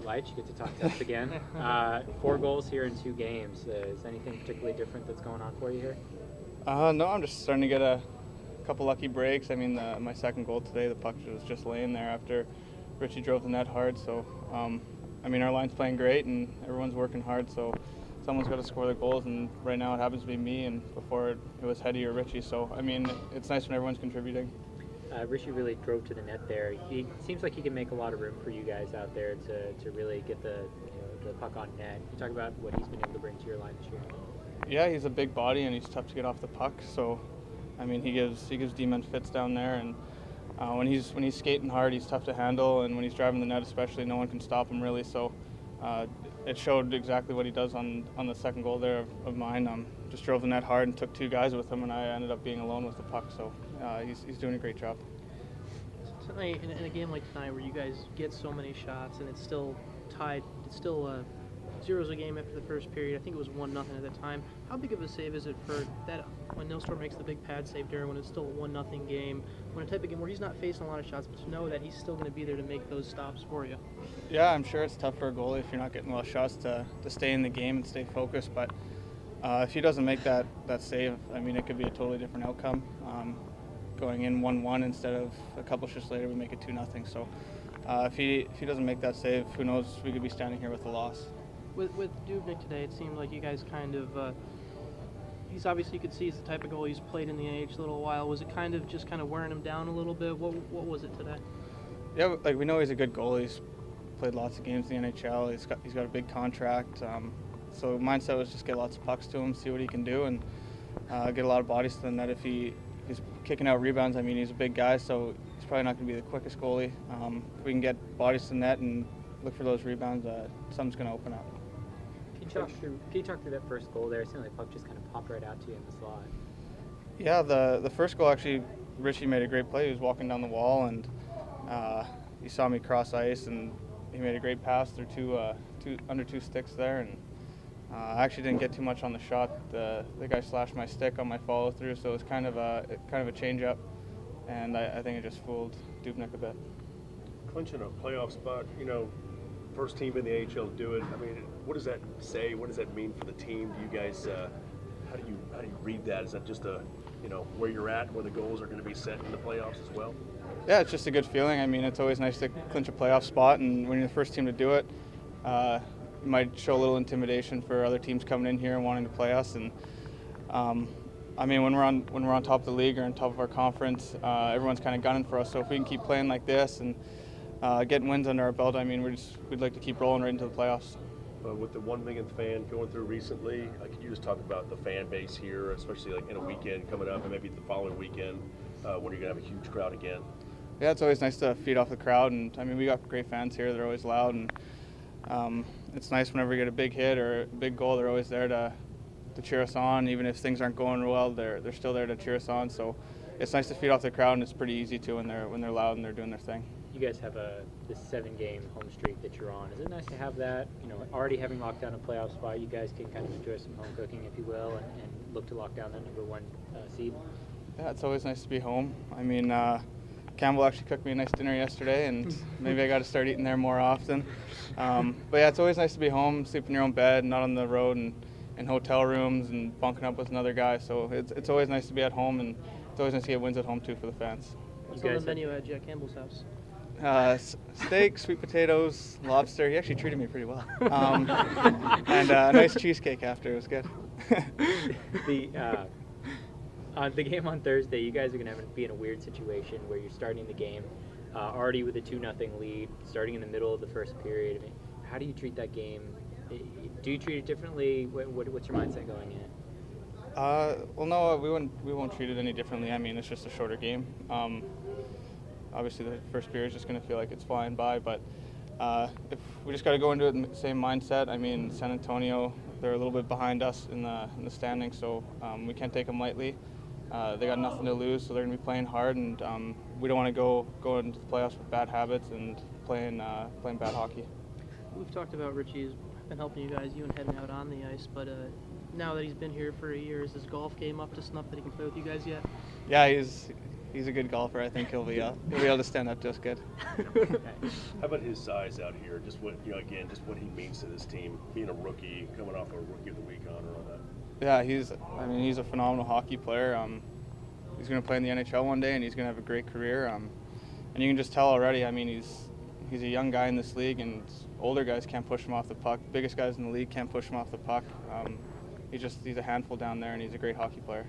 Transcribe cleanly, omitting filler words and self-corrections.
Light, you get to talk to us again. 4 goals here in 2 games. Is anything particularly different that's going on for you here? No, I'm just starting to get a couple lucky breaks. I mean, my second goal today, the puck was just laying there after Richie drove the net hard. So, I mean, our line's playing great and everyone's working hard. So, someone's got to score the goals, and right now it happens to be me. And before it was Hetty or Richie. So, I mean, it's nice when everyone's contributing. Richie really drove to the net there. He seems like he can make a lot of room for you guys out there to really get the puck on net. Can you talk about what he's been able to bring to your line this year? Yeah, he's a big body and he's tough to get off the puck. So, I mean, he gives D-men fits down there, and when he's skating hard, he's tough to handle, and when he's driving the net, especially, no one can stop him really. So, it showed exactly what he does on the second goal there of mine. Just drove the net hard and took 2 guys with him, and I ended up being alone with the puck. So, he's doing a great job. Tonight, in a game like tonight, where you guys get so many shots and it's still tied, it's still 0's a game after the first period. I think it was 1-0 at the time. How big of a save is it for that when Nilstorm makes the big pad save there when it's still a 1-0 game, when a type of game where he's not facing a lot of shots, but to know that he's still going to be there to make those stops for you? Yeah, I'm sure it's tough for a goalie if you're not getting a lot of shots to stay in the game and stay focused. But if he doesn't make that save, I mean, it could be a totally different outcome. Going in 1-1 instead of a couple shifts later, we make it 2-0. So if he doesn't make that save, who knows? We could be standing here with a loss. With Dubnyk today, it seemed like you guys kind of he's obviously, you could see he's the type of goalie he's played in the AH a little while. Was it kind of wearing him down a little bit? What was it today? Yeah, like we know he's a good goalie. He's played lots of games in the NHL. He's got a big contract. So mindset was just get lots of pucks to him, see what he can do, and get a lot of bodies to the net. If he's kicking out rebounds, I mean, he's a big guy, so he's probably not going to be the quickest goalie. If we can get bodies to the net and look for those rebounds, something's going to open up. Can you talk through that first goal there? It seemed like the puck just kind of popped right out to you in the slot. Yeah, the first goal, actually, Richie made a great play. He was walking down the wall, and he saw me cross ice, and he made a great pass through under 2 sticks there. And I actually didn't get too much on the shot. The guy slashed my stick on my follow through, so it was kind of a change up, and I think it just fooled Dubnyk a bit. Clinching a playoff spot, first team in the AHL to do it. I mean, what does that say? What does that mean for the team? Do you guys, how do you read that? Is that just where you're at, where the goals are going to be set in the playoffs as well? Yeah, it's just a good feeling. I mean, it's always nice to clinch a playoff spot, and when you're the first team to do it, it might show a little intimidation for other teams coming in here and wanting to play us. And I mean, when we're on top of the league or on top of our conference, everyone's kind of gunning for us. So if we can keep playing like this and getting wins under our belt, I mean, we'd like to keep rolling right into the playoffs. With the 1 millionth fan going through recently, could you just talk about the fan base here, especially like in a weekend coming up, and maybe the following weekend when you're gonna have a huge crowd again? Yeah, it's always nice to feed off the crowd, and I mean, we got great fans here. They're always loud, and it's nice whenever we get a big hit or a big goal. They're always there to cheer us on, even if things aren't going well. They're still there to cheer us on. So it's nice to feed off the crowd, and it's pretty easy to when they're loud and they're doing their thing. You guys have this 7-game home streak that you're on. Is it nice to have that? Already having locked down a playoff spot, you guys can kind of enjoy some home cooking, if you will, and look to lock down that number 1 seed. Yeah, it's always nice to be home. I mean, Campbell actually cooked me a nice dinner yesterday, and maybe I got to start eating there more often. But yeah, it's always nice to be home, sleep in your own bed, not on the road and in hotel rooms and bunking up with another guy. So it's always nice to be at home, and it's always nice to get wins at home too for the fans. What's on the menu at Jack Campbell's house? Steak, sweet potatoes, lobster. He actually treated me pretty well. And a nice cheesecake after. It was good. The game on Thursday, you guys are going to be in a weird situation where you're starting the game already with a 2-0 lead, starting in the middle of the first period. I mean, how do you treat that game? Do you treat it differently? What's your mindset going in? Well, no, we won't treat it any differently. I mean, it's just a shorter game. Obviously, the first period is just going to feel like it's flying by, but if we just got to go into it in the same mindset. I mean, San Antonio, they're a little bit behind us in the standings, so we can't take them lightly. They got nothing to lose, so they're going to be playing hard, and we don't want to go into the playoffs with bad habits and playing bad hockey. We've talked about Richie's been helping you guys, you and heading out on the ice, but now that he's been here for a year, is his golf game up to snuff that he can play with you guys yet? Yeah, he's a good golfer. I think he'll be able to stand up to us good. How about his size out here? Just what again, just what he means to this team, being a rookie, coming off a Rookie of the Week honor, all that. Yeah, he's a phenomenal hockey player. He's going to play in the NHL one day, and he's going to have a great career. And you can just tell already. I mean, he's a young guy in this league, and older guys can't push him off the puck. Biggest guys in the league can't push him off the puck. He's a handful down there, and he's a great hockey player.